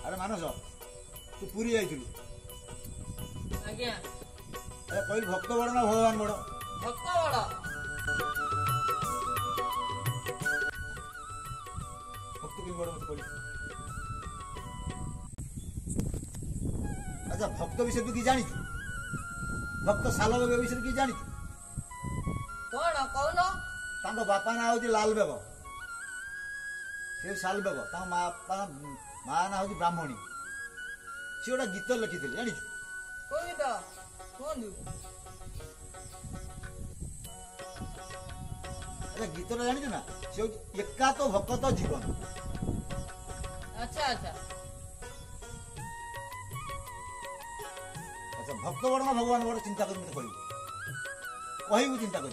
अरे मानस तू पुरी जाइलु आज्ञा अरे कहलु भक्त बड़ ना भगवान बड़ भक्त बड़ भक्त कि बड़ मत कहलु अच्छा भक्त विषय तू कि जानी भक्त सालबेग विषय कि जानी कौन कौन तांको बापा ना हूँ लाल बेग से साल बेग माँ ना हूँ ब्राह्मणी सी गोटे गीत लिखी जानी कौन गीत कहतु अरे गीत जानी ना से एका तो भक्त जीवन। अच्छा अच्छा अच्छा भक्त बड़ ना भगवान बड़ चिंता कर कहू चिंता कर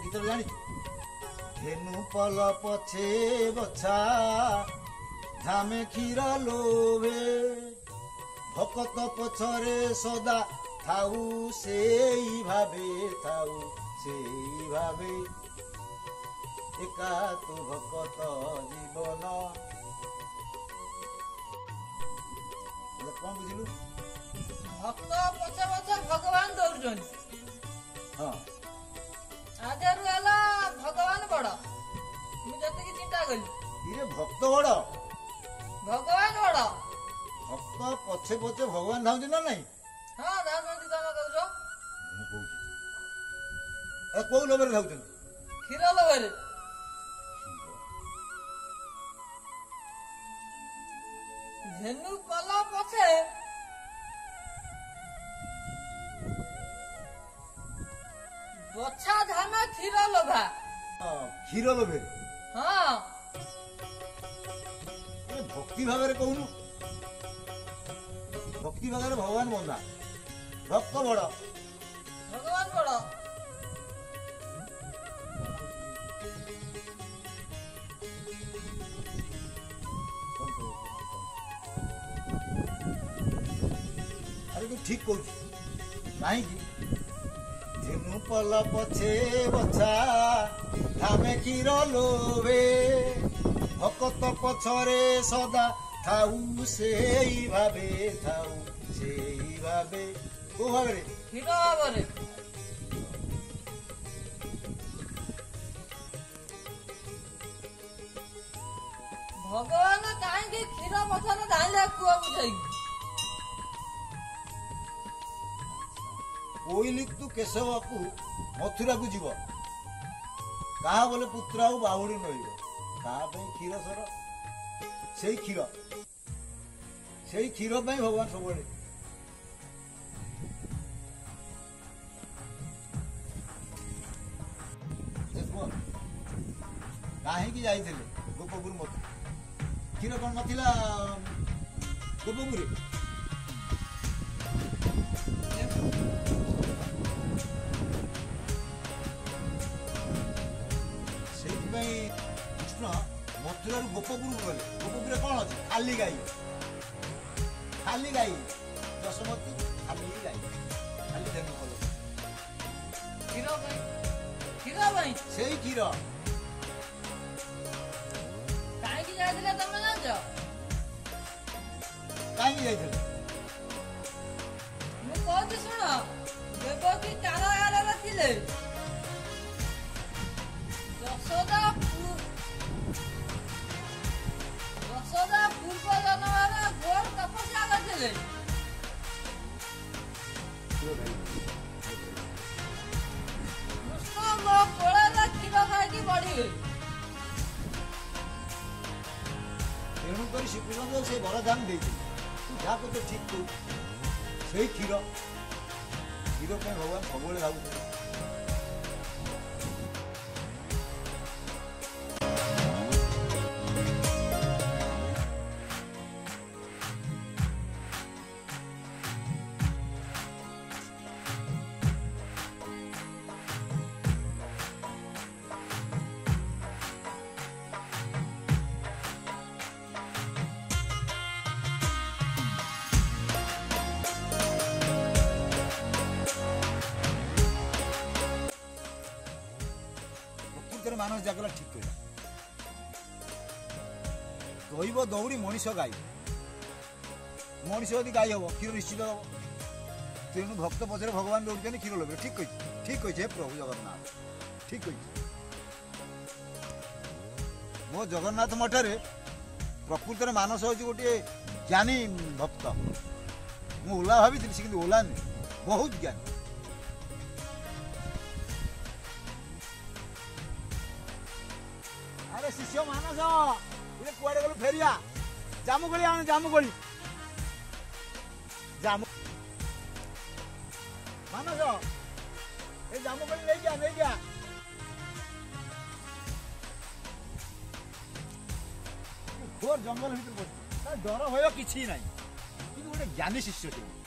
गीत जानी धेनु पल पछे बछा धामे क्षीर लोभे भकत पछरे सदा थाऊ सेई भावे एका तो भकत जीवन कौन बुझिलु भक्त पछे पछे भगवान दौड़ुछन हाँ आजारू आला भगवान बड़ मु जते की चिंता कली इरे भक्त बड़ भगवान बड़ भक्त पछे पछे भगवान धाउछ ना नहीं हां धाउछन तमे कहउछो मु कहूची ए कोउ लोभरे धाउछन क्षीर लोभरे धेनु पला पछे बछा धामे क्षीर लोभा क्षीर लोभे हाँ भक्ति भाव में कहूनु भक्ति भाव में भगवान बंदा भक्त बड़ भगवान बड़ अरे तू ठीक कहू कहीं धेनु पल पछे बछा धामे क्षीर लोभे भकत पछरे सदा थाऊ सेई भावे को भावे क्षीर भावरे भगवान कहीं क्षीर पछरे धाइले कुआ बुझाई कोइली तू केशव को मथुरा को जीव कहा बोले पुत्र आउ बाहुड़ी नईब कहा क्षीर सर से क्षीर भगवान सब कहीं जाइए गोपपुर मत क्षीर कौन नथिला गोपपुर कृष्ण मथुरा गोपपुर गले गोपपुर कौन अच्छे खाली गाई दशमती खाली गाई खाली धेनु कल क्षीर से क्षीर कहीं जाइए तमे जान कहीं जाइए मु कहती सुन देवकी कारागार थिले यशोदा पूर्व जन्मरे घोर तपस्या करथिले कृष्ण मो कोळे क्षीर खाई बढ़ी तेणुक श्रीकृष्ण से वरदान दे जहाँ को तो ठीक कह से क्षीर भगवान सब भाव मानस जागला ठीक कहला দৈব দৌড়ি মଣିষ গাই মଣିষ যদি গাই হব ক্ষীর নিশ্চিত হব তেণু ভক্ত পছরে ভগবান দৌড়ছেন ক্ষীর লোভে ঠিক কইছে প্রভু জগন্নাথ ঠিক কইছে মো জগন্নাথ মঠরে প্রকৃতরে ମାନସ হচ্ছে গোটিଏ জ্ঞানী ভক্ত ମୁଁ ଓଲା ଭାବିଥିଲି ସେ କିନ୍ତୁ ଓଲା ନୁହେଁ ବହୁତ ଜ୍ଞାନୀ ଆରେ ଶିଷ୍ୟ ମାନସ ଇଏ କୁଆଡେ ଗଲୁ ଫେରିଆ ଜାମୁକୋଳି ଆଣ ଜାମୁକୋଳି ଜାମୁ ମାନସ ଏ ଜାମୁକୋଳି ନେଇକି ଆ ଘୋର ଜଙ୍ଗଲ ଭିତରେ ବସି ଡର ଭୟ କିଛି ନାହିଁ କିନ୍ତୁ ଗୋଟେ ଜ୍ଞାନୀ ଶିଷ୍ୟ ଥିଲେ